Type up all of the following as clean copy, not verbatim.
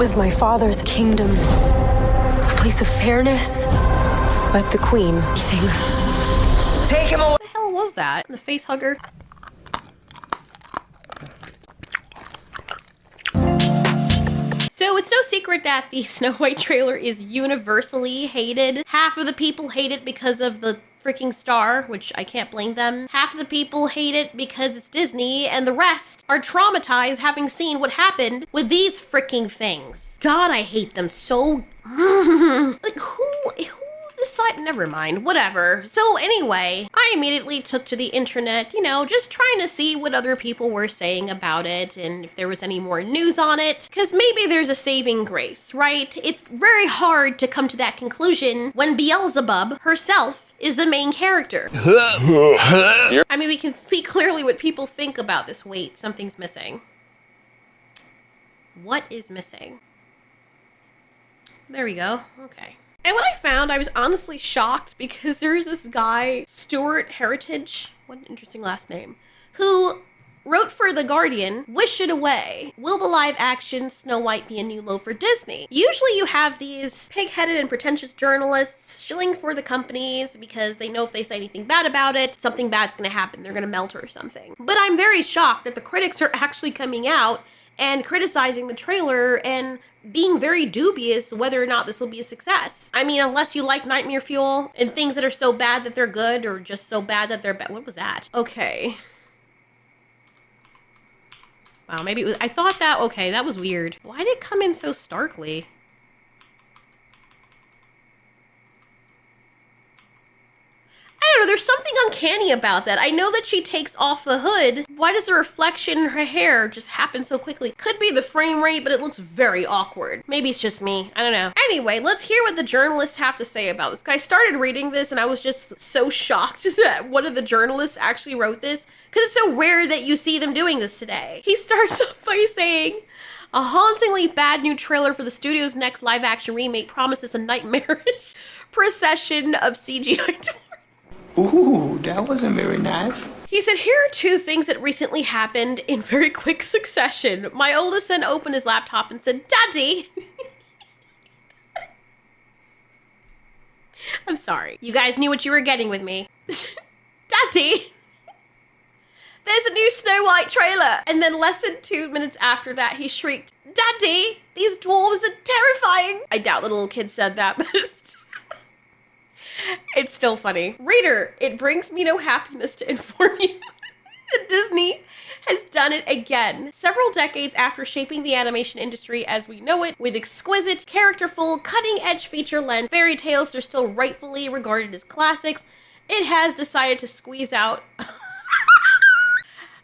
was my father's kingdom. A place of fairness. But the queen, Take him away! What the hell was that? The face hugger? So it's no secret that the Snow White trailer is universally hated. Half of the people hate it because of the freaking star, which I can't blame them. Half of the people hate it because it's Disney, and the rest are traumatized having seen what happened with these freaking things. God, I hate them so... like, who decided? Never mind, whatever. So anyway, I immediately took to the internet, you know, just trying to see what other people were saying about it and if there was any more news on it, because maybe there's a saving grace, right? It's very hard to come to that conclusion when Beelzebub herself is the main character. I mean, we can see clearly what people think about this. Wait, something's missing. What is missing? There we go. Okay. And what I found, I was honestly shocked because there's this guy, Stuart Heritage, what an interesting last name, who wrote for The Guardian, "Wish it away. Will the live-action Snow White be a new low for Disney?" Usually you have these pig-headed and pretentious journalists shilling for the companies because they know if they say anything bad about it, something bad's gonna happen. They're gonna melt or something. But I'm very shocked that the critics are actually coming out and criticizing the trailer and being very dubious whether or not this will be a success. I mean, unless you like Nightmare Fuel and things that are so bad that they're good or just so bad that they're bad. What was that? Okay. Wow, maybe it was, I thought that, okay, that was weird. Why did it come in so starkly? I don't know, there's something uncanny about that. I know that she takes off the hood. Why does the reflection in her hair just happen so quickly? Could be the frame rate, but it looks very awkward. Maybe it's just me. I don't know. Anyway, let's hear what the journalists have to say about this. I started reading this and I was just so shocked that one of the journalists actually wrote this, because it's so rare that you see them doing this today. He starts off by saying, "A hauntingly bad new trailer for the studio's next live-action remake promises a nightmarish procession of CGI dwarves." Ooh, that wasn't very nice. He said, "Here are two things that recently happened in very quick succession. My oldest son opened his laptop and said, 'Daddy.'" I'm sorry. You guys knew what you were getting with me. "Daddy, there's a new Snow White trailer." And then less than 2 minutes after that, he shrieked, "Daddy, these dwarves are terrifying." I doubt the little kid said that, but it's still funny. Reader, it brings me no happiness to inform you that Disney has done it again. Several decades after shaping the animation industry as we know it, with exquisite, characterful, cutting-edge feature length fairy tales that are still rightfully regarded as classics, it has decided to squeeze out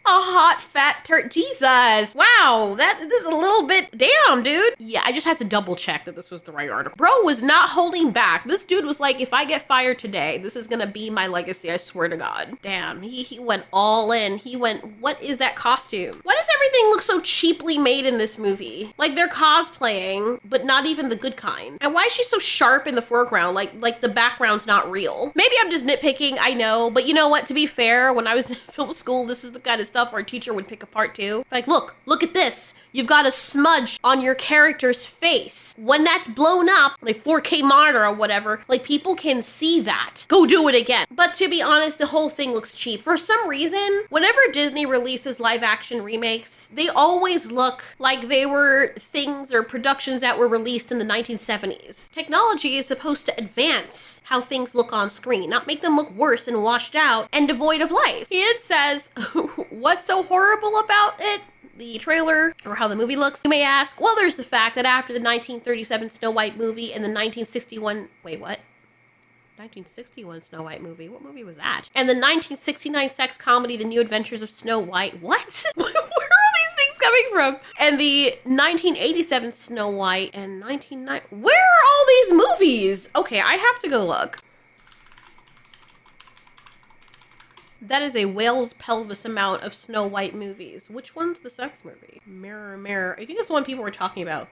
a hot, fat Jesus. Wow, this is a little bit... Damn, dude. Yeah, I just had to double check that this was the right article. Bro was not holding back. This dude was like, if I get fired today, this is gonna be my legacy, I swear to God. Damn, he went all in. He went, what is that costume? Why does everything look so cheaply made in this movie? Like they're cosplaying, but not even the good kind. And why is she so sharp in the foreground? Like the background's not real. Maybe I'm just nitpicking, I know, but you know what? To be fair, when I was in film school, this is the kind of stuff our teacher would pick apart too. Like, look at this. You've got a smudge on your character's face. When that's blown up on a 4K monitor or whatever, like people can see that. Go do it again. But to be honest, the whole thing looks cheap. For some reason, whenever Disney releases live action remakes, they always look like they were things or productions that were released in the 1970s. Technology is supposed to advance how things look on screen, not make them look worse and washed out and devoid of life. It says, what's so horrible about it? The trailer or how the movie looks, you may ask. Well, there's the fact that after the 1937 Snow White movie and the 1961, wait, what? 1961 Snow White movie? What movie was that? And the 1969 sex comedy, The New Adventures of Snow White. What? Where are these things coming from? And the 1987 Snow White and 1990. Where are all these movies? Okay, I have to go look. That is a whale's pelvis amount of Snow White movies. Which one's the sex movie? Mirror, Mirror. I think that's the one people were talking about.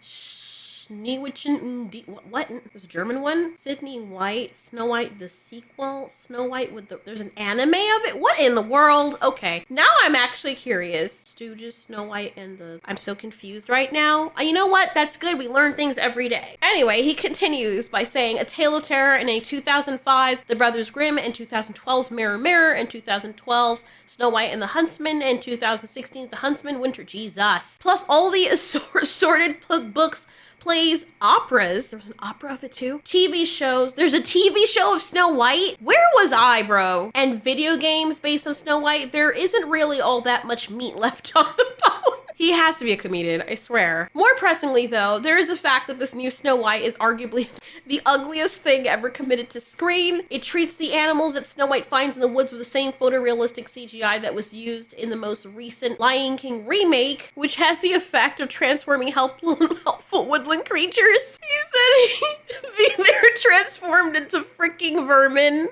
what? There's a German one? Sydney White, Snow White, the sequel, Snow White with there's an anime of it? What in the world? Okay, now I'm actually curious. Stooges, Snow White, and I'm so confused right now. You know what? That's good. We learn things every day. Anyway, he continues by saying A Tale of Terror in a 2005's The Brothers Grimm, and 2012's Mirror Mirror, and 2012's Snow White and the Huntsman, and 2016's The Huntsman Winter. Jesus. Plus all the assorted books, plays, operas. There was an opera of it too. TV shows. There's a TV show of Snow White. Where was I, bro? And video games based on Snow White. There isn't really all that much meat left on the bone. He has to be a comedian, I swear. More pressingly, though, there is the fact that this new Snow White is arguably the ugliest thing ever committed to screen. It treats the animals that Snow White finds in the woods with the same photorealistic CGI that was used in the most recent Lion King remake, which has the effect of transforming helpful woodland creatures. He said they're transformed into freaking vermin.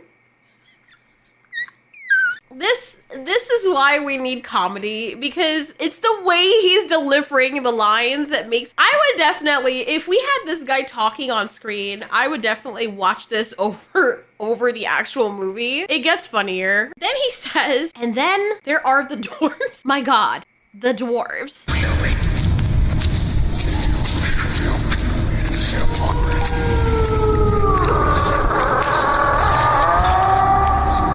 This is why we need comedy, because it's the way he's delivering the lines that makes... I would definitely, if we had this guy talking on screen, I would definitely watch this over the actual movie. It gets funnier. Then he says, and then there are the dwarves. My God, the dwarves.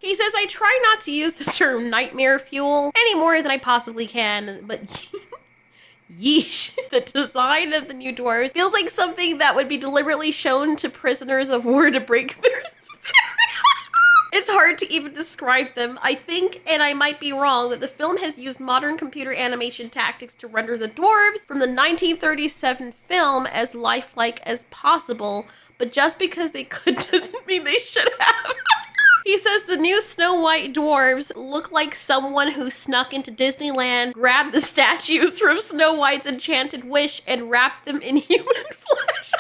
He says, I try not to use the term nightmare fuel any more than I possibly can, but yeesh, the design of the new dwarves feels like something that would be deliberately shown to prisoners of war to break their spirit. It's hard to even describe them. I think, and I might be wrong, that the film has used modern computer animation tactics to render the dwarves from the 1937 film as lifelike as possible, but just because they could doesn't mean they should have. He says the new Snow White dwarves look like someone who snuck into Disneyland, grabbed the statues from Snow White's Enchanted Wish, and wrapped them in human flesh.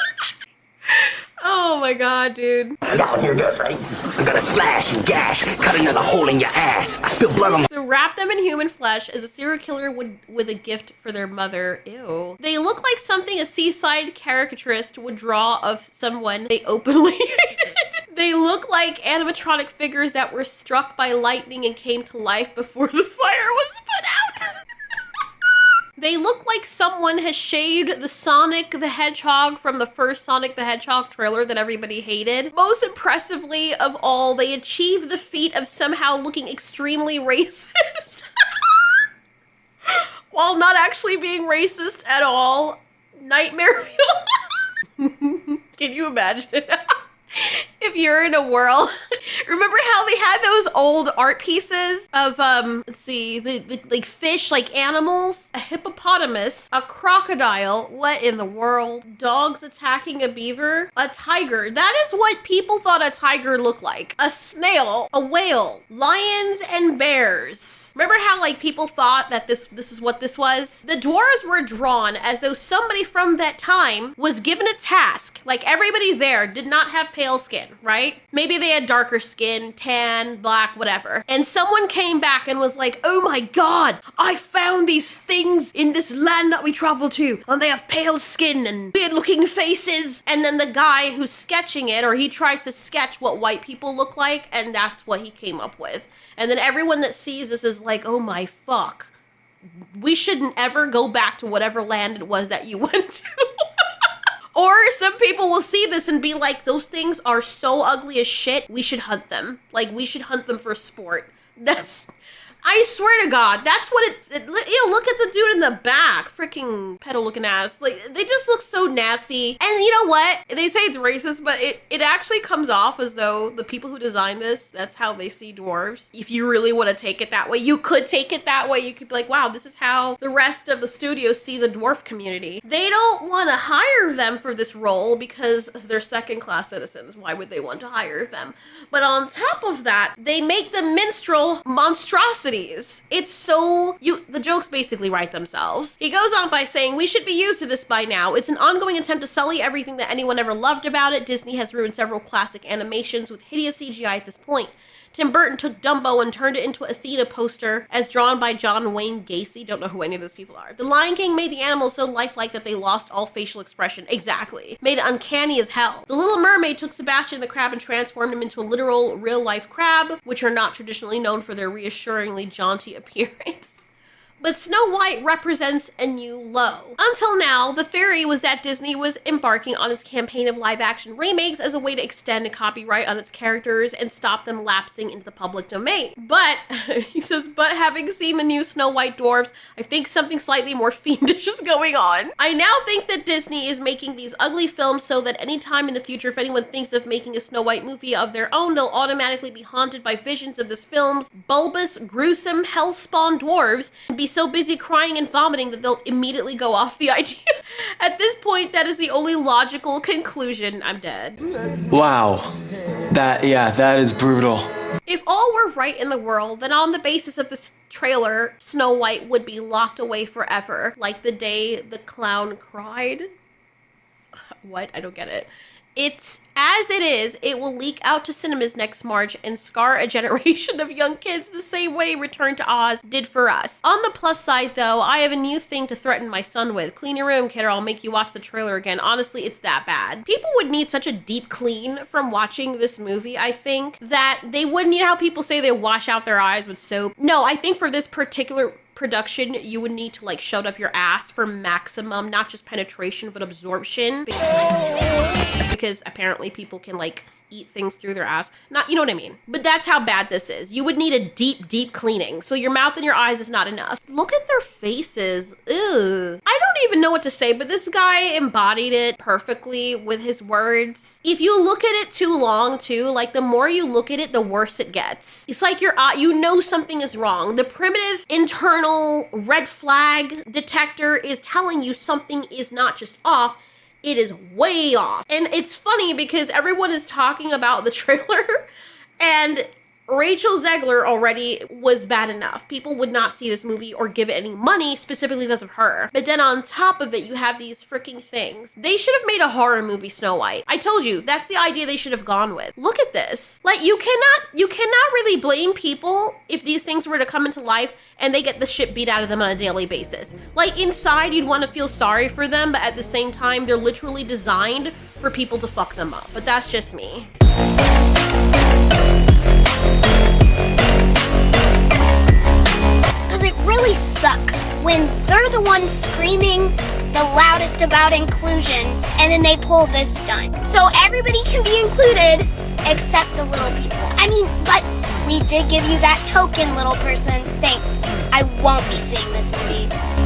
Oh my God, dude. Y'all hear this, right? I'm gonna slash and gash, cut another hole in your ass. I spill blood on. So wrap them in human flesh as a serial killer would with a gift for their mother. Ew. They look like something a seaside caricaturist would draw of someone they openly hated. They look like animatronic figures that were struck by lightning and came to life before the fire was put out. They look like someone has shaved the Sonic the Hedgehog from the first Sonic the Hedgehog trailer that everybody hated. Most impressively of all, they achieved the feat of somehow looking extremely racist. While not actually being racist at all. Nightmare fuel. Can you imagine? If you're in a world, remember how they had those old art pieces of, let's see, the like fish, like animals, a hippopotamus, a crocodile, what in the world? Dogs attacking a beaver, a tiger. That is what people thought a tiger looked like. A snail, a whale, lions and bears. Remember how like people thought that this is what this was? The dwarves were drawn as though somebody from that time was given a task. Like everybody there did not have pale skin, right? Maybe they had darker skin, tan, black, whatever. And someone came back and was like, oh my God, I found these things in this land that we travel to, and they have pale skin and weird looking faces. And then the guy who's sketching it, or he tries to sketch what white people look like, and that's what he came up with. And then everyone that sees this is like, oh my fuck. We shouldn't ever go back to whatever land it was that you went to. Or some people will see this and be like, those things are so ugly as shit, we should hunt them. Like, we should hunt them for sport. That's... I swear to God, that's what look at the dude in the back. Freaking pedo-looking ass. Like, they just look so nasty. And you know what? They say it's racist, but it actually comes off as though the people who designed this, that's how they see dwarves. If you really want to take it that way, you could take it that way. You could be like, wow, this is how the rest of the studio see the dwarf community. They don't want to hire them for this role because they're second-class citizens. Why would they want to hire them? But on top of that, they make the minstrel monstrosities. It's so... the jokes basically write themselves. He goes on by saying, we should be used to this by now. It's an ongoing attempt to sully everything that anyone ever loved about it. Disney has ruined several classic animations with hideous CGI at this point. Tim Burton took Dumbo and turned it into an Athena poster as drawn by John Wayne Gacy. Don't know who any of those people are. The Lion King made the animals so lifelike that they lost all facial expression. Exactly. Made it uncanny as hell. The Little Mermaid took Sebastian the crab and transformed him into a literal real-life crab, which are not traditionally known for their reassuringly jaunty appearance. But Snow White represents a new low. Until now, the theory was that Disney was embarking on its campaign of live-action remakes as a way to extend copyright on its characters and stop them lapsing into the public domain. But, he says, but having seen the new Snow White dwarves, I think something slightly more fiendish is going on. I now think that Disney is making these ugly films so that anytime in the future, if anyone thinks of making a Snow White movie of their own, they'll automatically be haunted by visions of this film's bulbous, gruesome, hell-spawned dwarves and be so busy crying and vomiting that they'll immediately go off the idea. At this point, that is the only logical conclusion. I'm dead. Wow. That is brutal. If all were right in the world, then on the basis of this trailer, Snow White would be locked away forever, like the day the clown cried. What? I don't get it. It's, as it is, it will leak out to cinemas next March and scar a generation of young kids the same way Return to Oz did for us. On the plus side, though, I have a new thing to threaten my son with. Clean your room, kid, or I'll make you watch the trailer again. Honestly, it's that bad. People would need such a deep clean from watching this movie, I think, that they wouldn't, you know how people say they wash out their eyes with soap? No, I think for this particular production, you would need to like shut up your ass for maximum, not just penetration, but absorption. Because apparently people can like eat things through their ass. Not, you know what I mean? But that's how bad this is. You would need a deep, deep cleaning. So your mouth and your eyes is not enough. Look at their faces. Ew. I don't even know what to say, but this guy embodied it perfectly with his words. If you look at it too long too, like the more you look at it, the worse it gets. It's like your eye, you know something is wrong. The primitive internal red flag detector is telling you something is not just off, it is way off. And it's funny because everyone is talking about the trailer and Rachel Zegler already was bad enough. People would not see this movie or give it any money specifically because of her. But then on top of it, you have these freaking things. They should have made a horror movie Snow White. I told you, that's the idea they should have gone with. Look at this. Like you cannot really blame people if these things were to come into life and they get the shit beat out of them on a daily basis. Like inside, you'd want to feel sorry for them, but at the same time, they're literally designed for people to fuck them up. But that's just me. It really sucks when they're the ones screaming the loudest about inclusion and then they pull this stunt. So everybody can be included except the little people. I mean, but we did give you that token, little person. Thanks. I won't be seeing this movie.